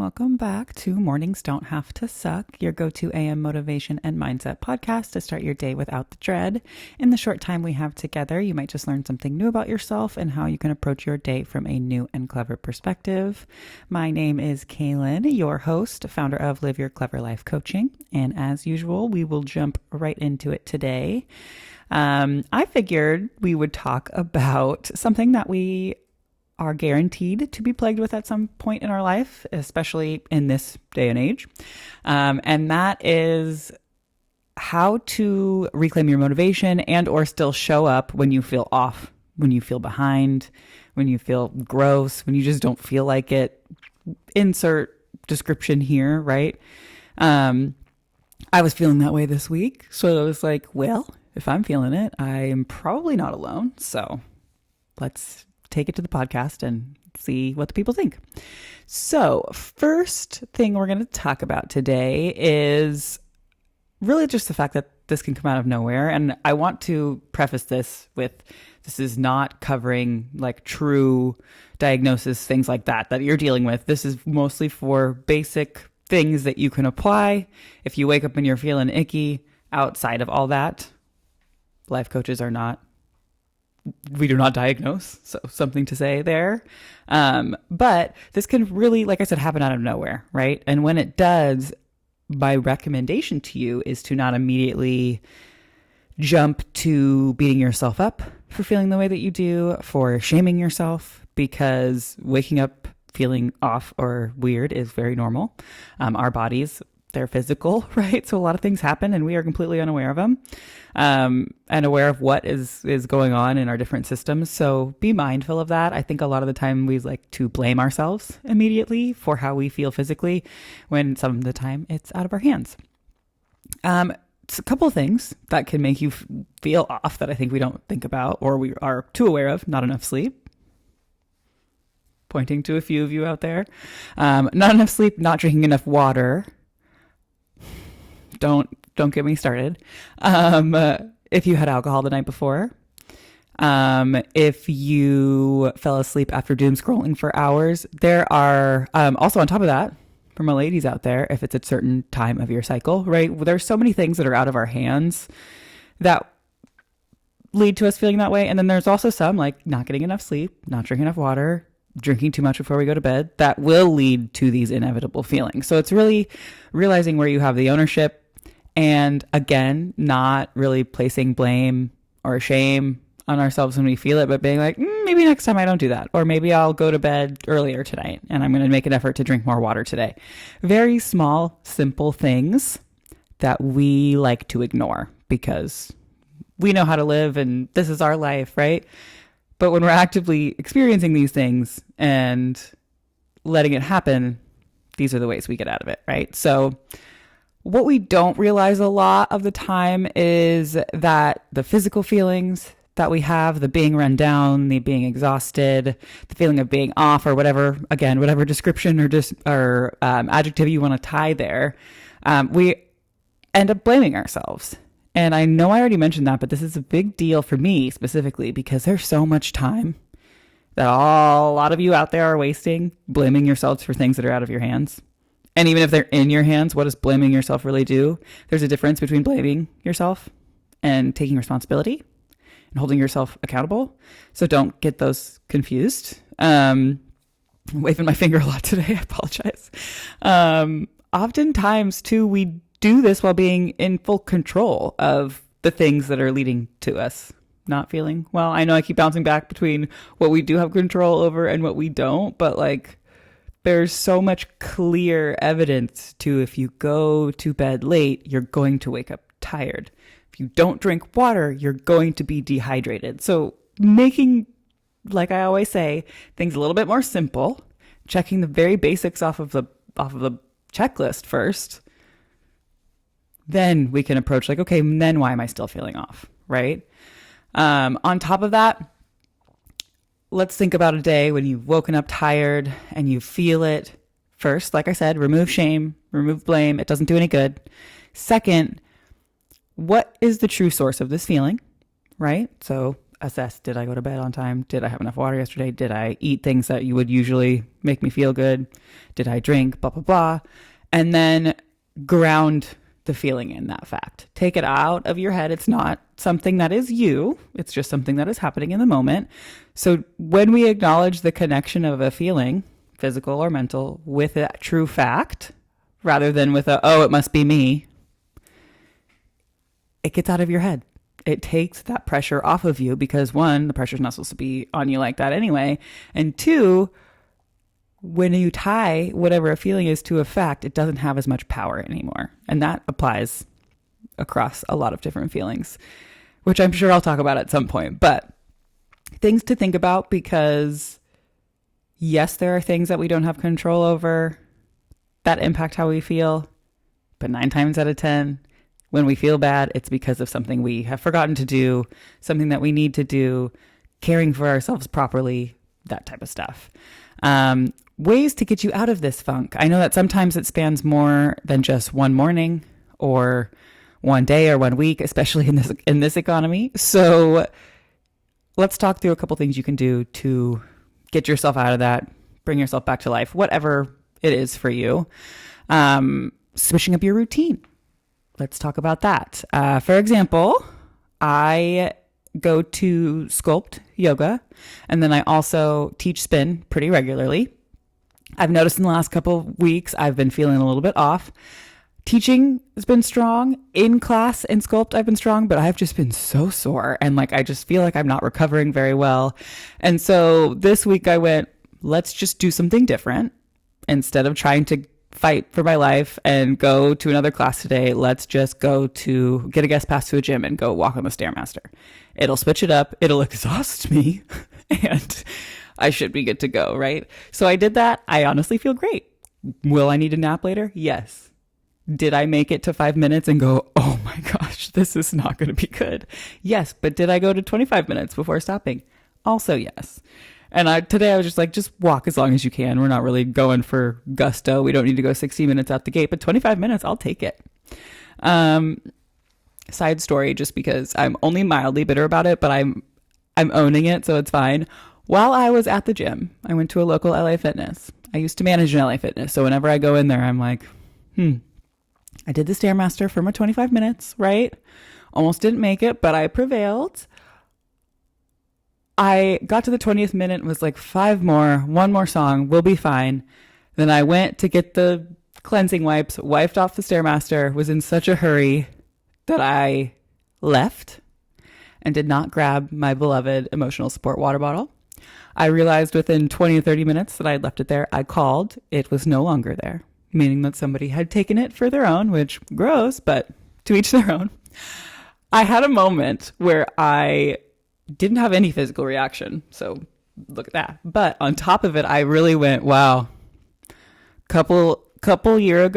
welcome back to Mornings Don't Have to Suck, your go-to AM motivation and mindset podcast to start your day without the dread. In the short time we have together, you might just learn something new about yourself and how you can approach your day from a new and clever perspective. My name is Kaylin, your host, founder of Live Your Clever Life Coaching, and as usual, we will jump right into it today. I figured we would talk about something that we are guaranteed to be plagued with at some point in our life, especially in this day and age. And that is how to reclaim your motivation and or still show up when you feel off, when you feel behind, when you feel gross, when you just don't feel like it. Insert description here, right? I was feeling that way this week. So I was like, well, if I'm feeling it, I am probably not alone. So let's take it to the podcast and see what the people think. So first thing we're going to talk about today is really just the fact that this can come out of nowhere. And I want to preface this with, this is not covering like true diagnosis, things like that you're dealing with. This is mostly for basic things that you can apply. If you wake up and you're feeling icky outside of all that, life coaches are not, we do not diagnose, so something to say there. But this can really, like I said, happen out of nowhere, right? And when it does, my recommendation to you is to not immediately jump to beating yourself up for feeling the way that you do, for shaming yourself, because waking up feeling off or weird is very normal. Our bodies, they're physical, right? So a lot of things happen and we are completely unaware of them, and aware of what is going on in our different systems. So be mindful of that. I think a lot of the time we like to blame ourselves immediately for how we feel physically, when some of the time it's out of our hands. It's a couple of things that can make you feel off that I think we don't think about or we are too aware of. Not enough sleep. Pointing to a few of you out there. Not enough sleep, not drinking enough water. Don't get me started. If you had alcohol the night before, if you fell asleep after doom scrolling for hours, there are, also on top of that, for my ladies out there, if it's a certain time of your cycle, right? There's so many things that are out of our hands that lead to us feeling that way. And then there's also some like not getting enough sleep, not drinking enough water, drinking too much before we go to bed, that will lead to these inevitable feelings. So it's really realizing where you have the ownership. And again, not really placing blame or shame on ourselves when we feel it, but being like, maybe next time I don't do that. Or maybe I'll go to bed earlier tonight and I'm going to make an effort to drink more water today. Very small, simple things that we like to ignore because we know how to live and this is our life, right? But when we're actively experiencing these things and letting it happen, these are the ways we get out of it, right? So what we don't realize a lot of the time is that the physical feelings that we have, the being run down, the being exhausted, the feeling of being off or whatever, again, whatever description or adjective you want to tie there, we end up blaming ourselves. And I know I already mentioned that, but this is a big deal for me specifically because there's so much time that a lot of you out there are wasting blaming yourselves for things that are out of your hands. And even if they're in your hands, what does blaming yourself really do? There's a difference between blaming yourself and taking responsibility and holding yourself accountable. So don't get those confused. I'm waving my finger a lot today. I apologize. Oftentimes, too, we do this while being in full control of the things that are leading to us not feeling well. I know I keep bouncing back between what we do have control over and what we don't, but like, there's so much clear evidence to if you go to bed late, you're going to wake up tired. If you don't drink water, you're going to be dehydrated. So making, like I always say, things a little bit more simple, checking the very basics off of the checklist first, then we can approach like, okay, then why am I still feeling off, right? On top of that, let's think about a day when you've woken up tired and you feel it. First, like I said, remove shame, remove blame. It doesn't do any good. Second, what is the true source of this feeling, right? So assess, did I go to bed on time? Did I have enough water yesterday? Did I eat things that you would usually make me feel good? Did I drink? Blah, blah, blah. And then ground the feeling in that fact. Take it out of your head. It's not something that is you. It's just something that is happening in the moment. So when we acknowledge the connection of a feeling, physical or mental, with a true fact, rather than with oh, it must be me, it gets out of your head. It takes that pressure off of you because one, the pressure's not supposed to be on you like that anyway. And two, when you tie whatever a feeling is to a fact, it doesn't have as much power anymore. And that applies across a lot of different feelings, which I'm sure I'll talk about at some point. But things to think about, because yes, there are things that we don't have control over that impact how we feel. But 9 times out of 10, when we feel bad, it's because of something we have forgotten to do, something that we need to do, caring for ourselves properly, that type of stuff. Ways to get you out of this funk. I know that sometimes it spans more than just one morning or one day or 1 week, especially in this economy. So let's talk through a couple things you can do to get yourself out of that, bring yourself back to life, whatever it is for you. Switching up your routine. Let's talk about that. For example, I go to Sculpt yoga, and then I also teach spin pretty regularly. I've noticed in the last couple of weeks, I've been feeling a little bit off. Teaching has been strong. In class in Sculpt, I've been strong, but I've just been so sore. And I just feel like I'm not recovering very well. And so this week I went, let's just do something different. Instead of trying to fight for my life and go to another class today, let's just go to get a guest pass to a gym and go walk on the Stairmaster. It'll switch it up. It'll exhaust me and I should be good to go, right? So I did that. I honestly feel great. Will I need a nap later? Yes. Did I make it to 5 minutes and go, oh my gosh, this is not going to be good? Yes. But did I go to 25 minutes before stopping? Also, yes. And today I was just walk as long as you can. We're not really going for gusto. We don't need to go 60 minutes out the gate, but 25 minutes, I'll take it. Side story, just because I'm only mildly bitter about it, but I'm owning it, so it's fine. While I was at the gym, I went to a local LA Fitness. I used to manage an LA Fitness, so whenever I go in there, I'm like, I did the Stairmaster for my 25 minutes, right? Almost didn't make it, but I prevailed. I got to the 20th minute, was like 5 more, 1 more song, we'll be fine. Then I went to get the cleansing wipes, wiped off the Stairmaster, was in such a hurry that I left and did not grab my beloved emotional support water bottle. I realized within 20 or 30 minutes that I had left it there. I called. It was no longer there, meaning that somebody had taken it for their own, which gross, but to each their own. I had a moment where I didn't have any physical reaction. So look at that. But on top of it, I really went, wow, couple years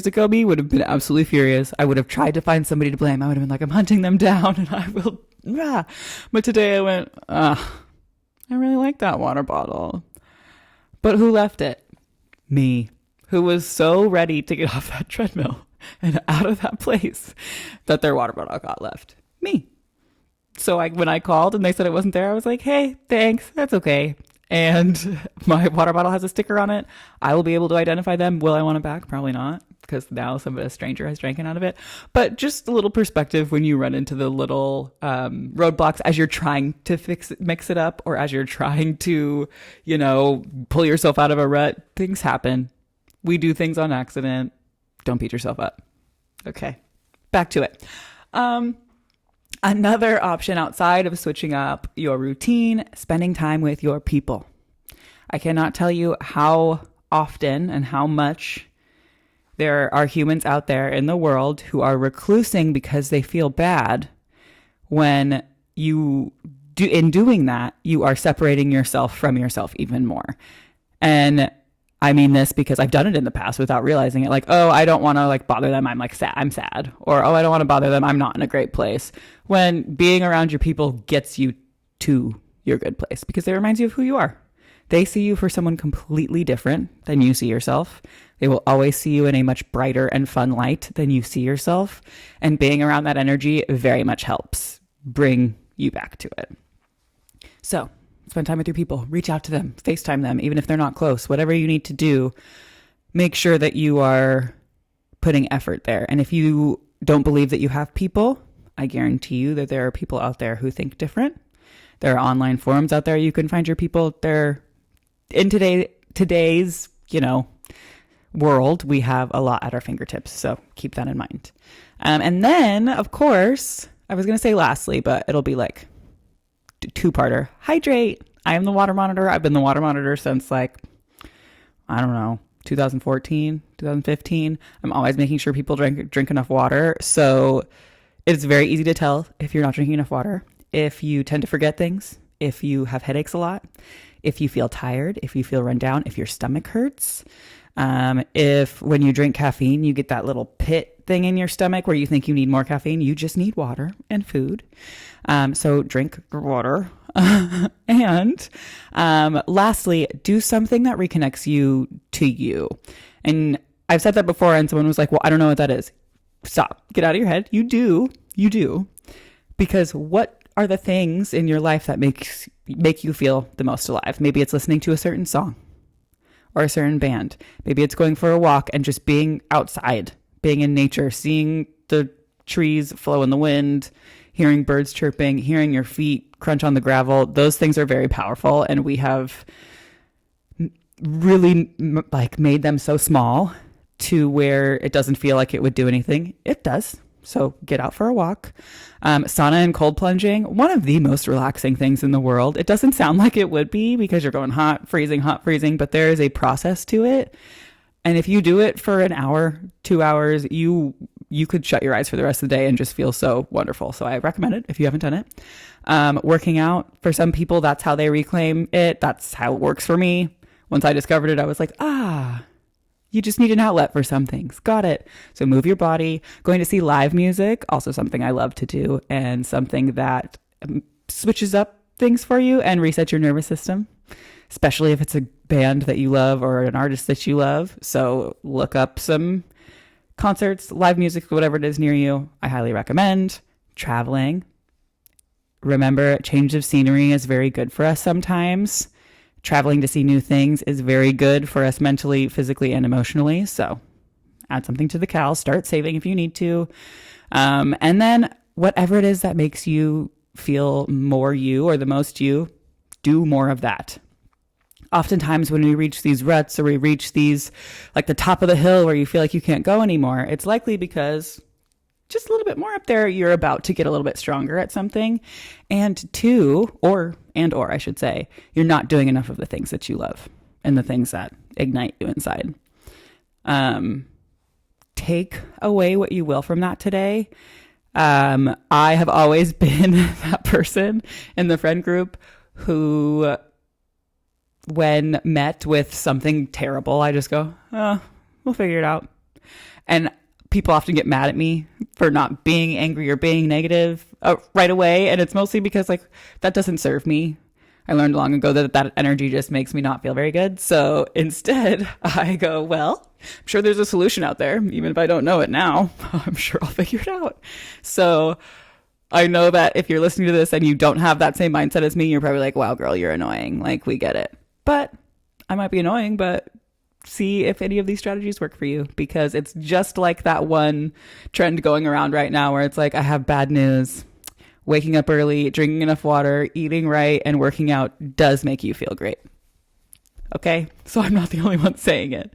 ago, me would have been absolutely furious. I would have tried to find somebody to blame. I would have been like, I'm hunting them down and I will. But today I went, I really like that water bottle. But who left it? Me, who was so ready to get off that treadmill and out of that place that their water bottle got left. Me. So when I called and they said it wasn't there, I was like, hey, thanks. That's okay. And my water bottle has a sticker on it. I will be able to identify them. Will I want it back? Probably not, because now a stranger has drank out of it. But just a little perspective when you run into the little roadblocks as you're trying to mix it up, or as you're trying to, pull yourself out of a rut. Things happen. We do things on accident. Don't beat yourself up. Okay, back to it. Another option outside of switching up your routine, spending time with your people. I cannot tell you how often and how much there are humans out there in the world who are reclusing because they feel bad when in doing that, you are separating yourself from yourself even more. And I mean this because I've done it in the past without realizing it. Like, oh, I don't want to bother them. I'm sad. Or, oh, I don't want to bother them. I'm not in a great place. When being around your people gets you to your good place because it reminds you of who you are. They see you for someone completely different than you see yourself. They will always see you in a much brighter and fun light than you see yourself. And being around that energy very much helps bring you back to it. So spend time with your people, reach out to them, FaceTime them, even if they're not close, whatever you need to do, make sure that you are putting effort there. And if you don't believe that you have people, I guarantee you that there are people out there who think different. There are online forums out there. You can find your people there. In today's, world, we have a lot at our fingertips. So keep that in mind. And then, of course, I was going to say lastly, but it'll be like two-parter. Hydrate. I am the water monitor. I've been the water monitor since 2014, 2015. I'm always making sure people drink enough water. So it's very easy to tell if you're not drinking enough water, if you tend to forget things, if you have headaches a lot, if you feel tired, if you feel run down, if your stomach hurts, if when you drink caffeine, you get that little pit thing in your stomach where you think you need more caffeine, you just need water and food. So drink your water. And lastly, do something that reconnects you to you. And I've said that before, and someone was like, well, I don't know what that is. Stop. Get out of your head. You do. Because what are the things in your life that make you feel the most alive? Maybe it's listening to a certain song or a certain band. Maybe it's going for a walk and just being outside, being in nature, seeing the trees flow in the wind, hearing birds chirping, hearing your feet crunch on the gravel. Those things are very powerful, and we have really made them so small to where it doesn't feel like it would do anything. It does. So get out for a walk. Sauna and cold plunging, one of the most relaxing things in the world. It doesn't sound like it would be because you're going hot, freezing, but there is a process to it. And if you do it for an hour, 2 hours, you could shut your eyes for the rest of the day and just feel so wonderful. So I recommend it if you haven't done it. Working out, for some people, that's how they reclaim it. That's how it works for me. Once I discovered it, I was like, you just need an outlet for some things. Got it. So move your body. Going to see live music, also something I love to do, and something that switches up things for you and resets your nervous system, especially if it's a band that you love or an artist that you love. So look up some concerts, live music, whatever it is near you. I highly recommend traveling. Remember, change of scenery is very good for us sometimes. Traveling to see new things is very good for us mentally, physically, and emotionally. So add something to the cal, start saving if you need to. And then whatever it is that makes you feel more you or the most you, do more of that. Oftentimes when we reach these ruts or we reach these, like the top of the hill where you feel like you can't go anymore, it's likely because just a little bit more up there, you're about to get a little bit stronger at something. And I should say, you're not doing enough of the things that you love and the things that ignite you inside. Take away what you will from that today. I have always been that person in the friend group who, when met with something terrible, I just go, we'll figure it out. And people often get mad at me for not being angry or being negative right away. And it's mostly because that doesn't serve me. I learned long ago that energy just makes me not feel very good. So instead I go, well, I'm sure there's a solution out there. Even if I don't know it now, I'm sure I'll figure it out. So I know that if you're listening to this and you don't have that same mindset as me, you're probably like, wow, girl, you're annoying. We get it. But I might be annoying, but see if any of these strategies work for you, because it's just like that one trend going around right now where it's like, I have bad news. Waking up early, drinking enough water, eating right, and working out does make you feel great. Okay? So I'm not the only one saying it.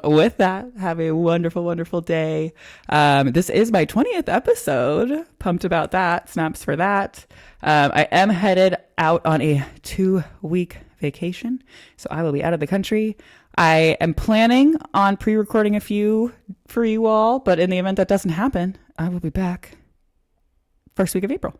With that, have a wonderful, wonderful day. This is my 20th episode. Pumped about that. Snaps for that. I am headed out on a 2-week vacation, so I will be out of the country. I am planning on pre-recording a few for you all, but in the event that doesn't happen, I will be back first week of April.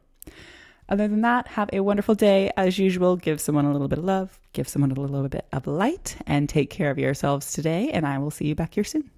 Other than that, have a wonderful day. As usual, give someone a little bit of love, give someone a little bit of light, and take care of yourselves today. And I will see you back here soon.